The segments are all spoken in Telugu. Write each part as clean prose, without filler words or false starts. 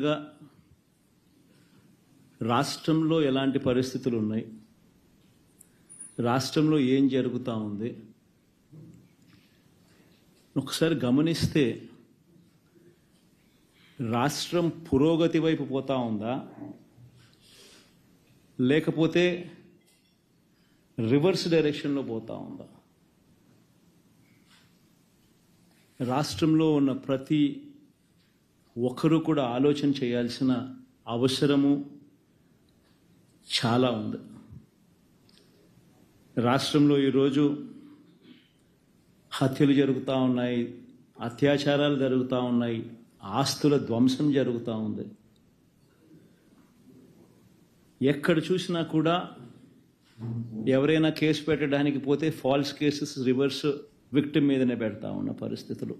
గా రాష్ట్రంలో ఎలాంటి పరిస్థితులు ఉన్నాయి, రాష్ట్రంలో ఏం జరుగుతూ ఉంది ఒకసారి గమనిస్తే రాష్ట్రం పురోగతి వైపు పోతా ఉందా లేకపోతే రివర్స్ డైరెక్షన్లో పోతా ఉందా? రాష్ట్రంలో ఉన్న ప్రతి ఒక్కరూ కూడా ఆలోచన చేయాల్సిన అవసరము చాలా ఉంది. రాష్ట్రంలో ఈరోజు హత్యలు జరుగుతూ ఉన్నాయి, అత్యాచారాలు జరుగుతూ ఉన్నాయి, ఆస్తుల ధ్వంసం జరుగుతూ ఉంది. ఎక్కడ చూసినా కూడా ఎవరైనా కేసు పెట్టడానికి పోతే ఫాల్స్ కేసెస్ రివర్స్ విక్టిమ్ మీదనే పెడతా ఉన్న పరిస్థితులు,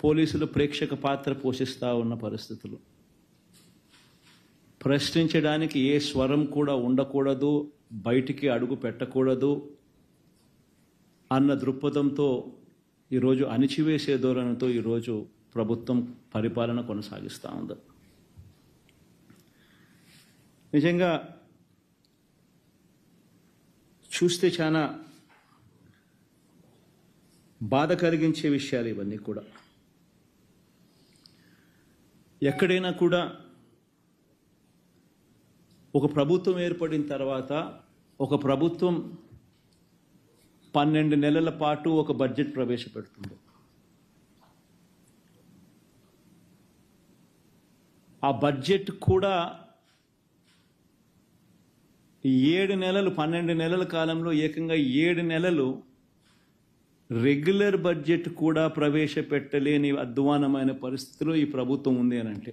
పోలీసులు ప్రేక్షక పాత్ర పోషిస్తూ ఉన్న పరిస్థితులు, ప్రశ్నించడానికి ఏ స్వరం కూడా ఉండకూడదు, బయటికి అడుగు పెట్టకూడదు అన్న దృక్పథంతో ఈరోజు అణిచివేసే ధోరణితో ఈరోజు ప్రభుత్వం పరిపాలన కొనసాగిస్తూ ఉంది. నిజంగా చూస్తే చాలా బాధ కలిగించే విషయాలు ఇవన్నీ కూడా. ఎక్కడైనా కూడా ఒక ప్రభుత్వం ఏర్పడిన తర్వాత ఒక ప్రభుత్వం 12 నెలల పాటు ఒక బడ్జెట్ ప్రవేశపెడుతుంది. ఆ బడ్జెట్ కూడా 7 నెలలు 12 నెలల కాలంలో ఏకంగా 7 నెలలు రెగ్యులర్ బడ్జెట్ కూడా ప్రవేశపెట్టలేని అధ్వానమైన పరిస్థితిలో ఈ ప్రభుత్వం ఉంది అని అంటే